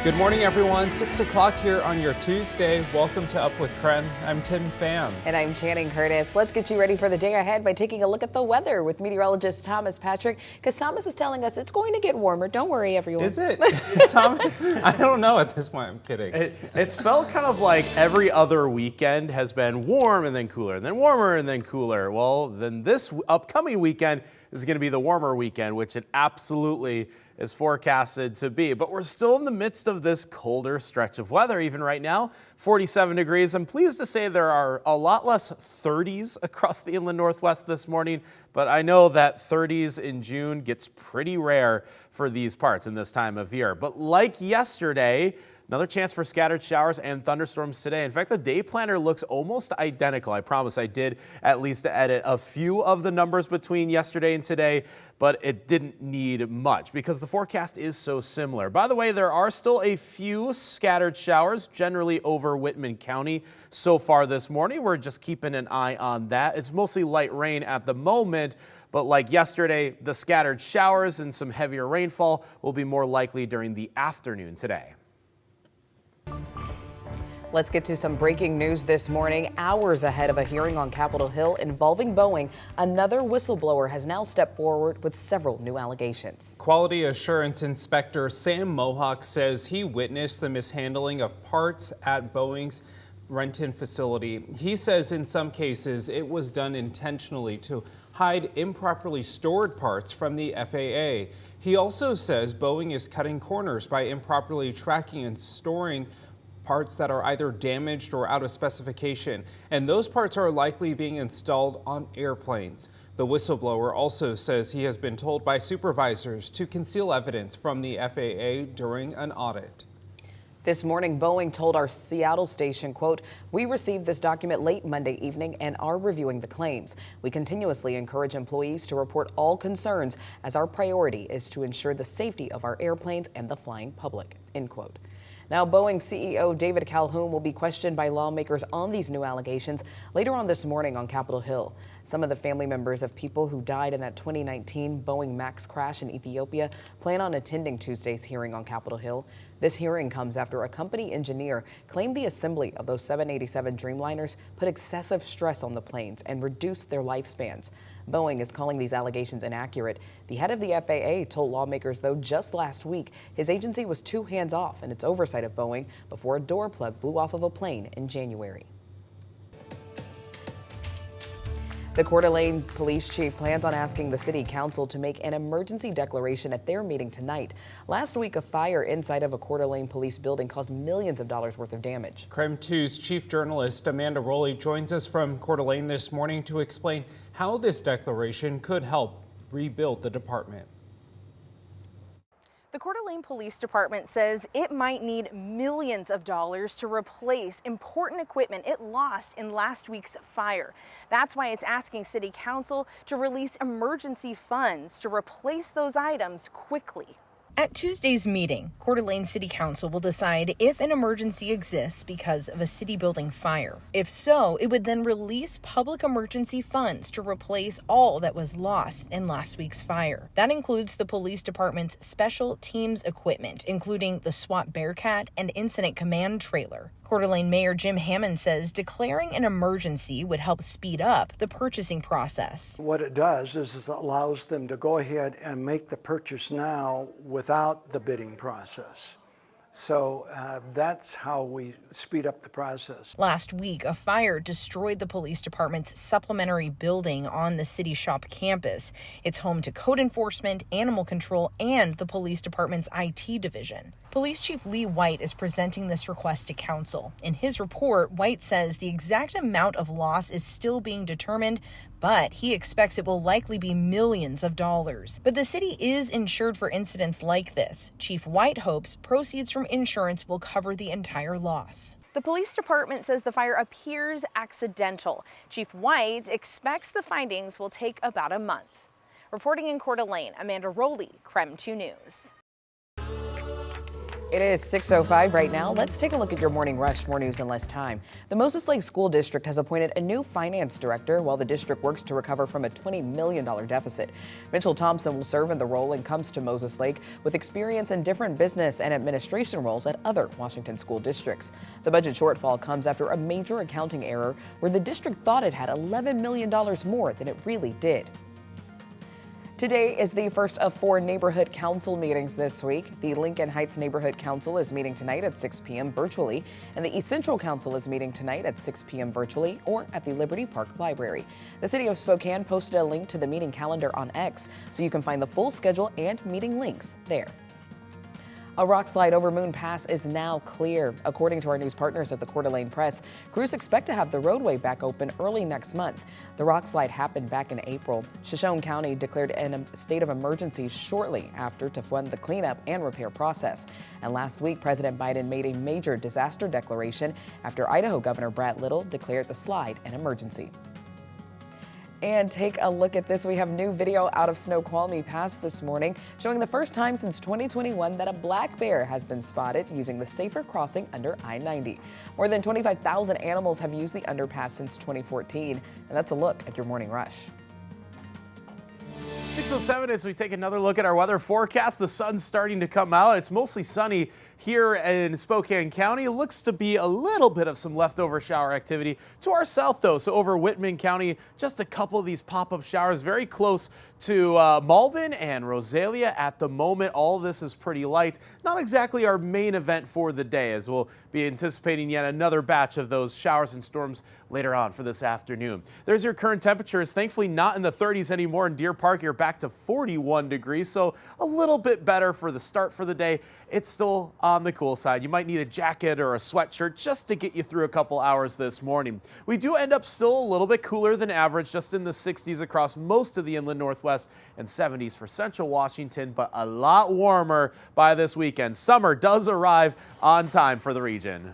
Good morning, everyone. 6 o'clock here on your Tuesday. Welcome to Up with KREM. I'm Tim Pham. And I'm Channing Curtis. Let's get you ready for the day ahead by taking a look at the weather with meteorologist Thomas Patrick, because Thomas is telling us it's going to get warmer. Don't worry, everyone. Is it? Thomas? I don't know at this point. I'm kidding. It's felt kind of like every other weekend has been warm and then cooler, and then warmer and then cooler. Well, then this upcoming weekend is going to be the warmer weekend, which it absolutely is forecasted to be. But we're still in the midst of this colder stretch of weather. Even right now, 47 degrees. I'm pleased to say there are a lot less 30s across the inland Northwest this morning, but I know that 30s in June gets pretty rare for these parts in this time of year. But like yesterday, another chance for scattered showers and thunderstorms today. In fact, the day planner looks almost identical. I promise I did at least edit a few of the numbers between yesterday and today, but it didn't need much because the forecast is so similar. By the way, there are still a few scattered showers, generally over Whitman County so far this morning. We're just keeping an eye on that. It's mostly light rain at the moment, but like yesterday, the scattered showers and some heavier rainfall will be more likely during the afternoon today. Let's get to some breaking news this morning. Hours ahead of a hearing on Capitol Hill involving Boeing, another whistleblower has now stepped forward with several new allegations. Quality Assurance Inspector Sam Mohawk says he witnessed the mishandling of parts at Boeing's Renton facility. He says in some cases it was done intentionally to hide improperly stored parts from the FAA. He also says Boeing is cutting corners by improperly tracking and storing parts that are either damaged or out of specification, and those parts are likely being installed on airplanes. The whistleblower also says he has been told by supervisors to conceal evidence from the FAA during an audit. This morning, Boeing told our Seattle station, quote, "We received this document late Monday evening and are reviewing the claims. We continuously encourage employees to report all concerns as our priority is to ensure the safety of our airplanes and the flying public," end quote. Now, Boeing CEO David Calhoun will be questioned by lawmakers on these new allegations later on this morning on Capitol Hill. Some of the family members of people who died in that 2019 Boeing MAX crash in Ethiopia plan on attending Tuesday's hearing on Capitol Hill. This hearing comes after a company engineer claimed the assembly of those 787 Dreamliners put excessive stress on the planes and reduced their lifespans. Boeing is calling these allegations inaccurate. The head of the FAA told lawmakers, though, just last week his agency was too hands-off in its oversight of Boeing before a door plug blew off of a plane in January. The Coeur d'Alene police chief plans on asking the city council to make an emergency declaration at their meeting tonight. Last week, a fire inside of a Coeur d'Alene police building caused millions of dollars worth of damage. KREM 2's chief journalist Amanda Rowley joins us from Coeur d'Alene this morning to explain how this declaration could help rebuild the department. The Coeur d'Alene Police Department says it might need millions of dollars to replace important equipment it lost in last week's fire. That's why it's asking City Council to release emergency funds to replace those items quickly. At Tuesday's meeting, Coeur d'Alene City Council will decide if an emergency exists because of a city building fire. If so, it would then release public emergency funds to replace all that was lost in last week's fire. That includes the police department's special teams equipment, including the SWAT Bearcat and Incident Command trailer. Coeur d'Alene Mayor Jim Hammond says declaring an emergency would help speed up the purchasing process. What it does is it allows them to go ahead and make the purchase now without the bidding process. So that's how we speed up the process. Last week, a fire destroyed the police department's supplementary building on the city shop campus. It's home to code enforcement, animal control, and the police department's IT division. Police Chief Lee White is presenting this request to council. In his report, White says the exact amount of loss is still being determined, but he expects it will likely be millions of dollars. But the city is insured for incidents like this. Chief White hopes proceeds from insurance will cover the entire loss. The police department says the fire appears accidental. Chief White expects the findings will take about a month. Reporting in Coeur d'Alene, Amanda Rowley, KREM 2 News. It is 6:05 right now. Let's take a look at your morning rush. More news in less time. The Moses Lake School District has appointed a new finance director while the district works to recover from a $20 million deficit. Mitchell Thompson will serve in the role and comes to Moses Lake with experience in different business and administration roles at other Washington school districts. The budget shortfall comes after a major accounting error where the district thought it had $11 million more than it really did. Today is the first of 4 neighborhood council meetings this week. The Lincoln Heights Neighborhood Council is meeting tonight at 6 p.m. virtually, and the East Central Council is meeting tonight at 6 p.m. virtually or at the Liberty Park Library. The City of Spokane posted a link to the meeting calendar on X, so you can find the full schedule and meeting links there. A rock slide over Moon Pass is now clear. According to our news partners at the Coeur d'Alene Press, crews expect to have the roadway back open early next month. The rock slide happened back in April. Shoshone County declared a state of emergency shortly after to fund the cleanup and repair process. And last week, President Biden made a major disaster declaration after Idaho Governor Brad Little declared the slide an emergency. And take a look at this. We have new video out of Snoqualmie Pass this morning showing the first time since 2021 that a black bear has been spotted using the safer crossing under I-90. More than 25,000 animals have used the underpass since 2014. And that's a look at your morning rush. 6:07 as we take another look at our weather forecast. The sun's starting to come out. It's mostly sunny here in Spokane County. It looks to be a little bit of some leftover shower activity to our south, though. So over Whitman County, just a couple of these pop-up showers very close to Malden and Rosalia at the moment. All this is pretty light. Not exactly our main event for the day, as we'll be anticipating yet another batch of those showers and storms later on for this afternoon. There's your current temperatures. Thankfully not in the 30s anymore in Deer Park. You're back to 41 degrees, so a little bit better for the start for the day. It's still on the cool side. You might need a jacket or a sweatshirt just to get you through a couple hours this morning. We do end up still a little bit cooler than average, just in the 60s across most of the inland Northwest and 70s for central Washington, but a lot warmer by this weekend. Summer does arrive on time for the region.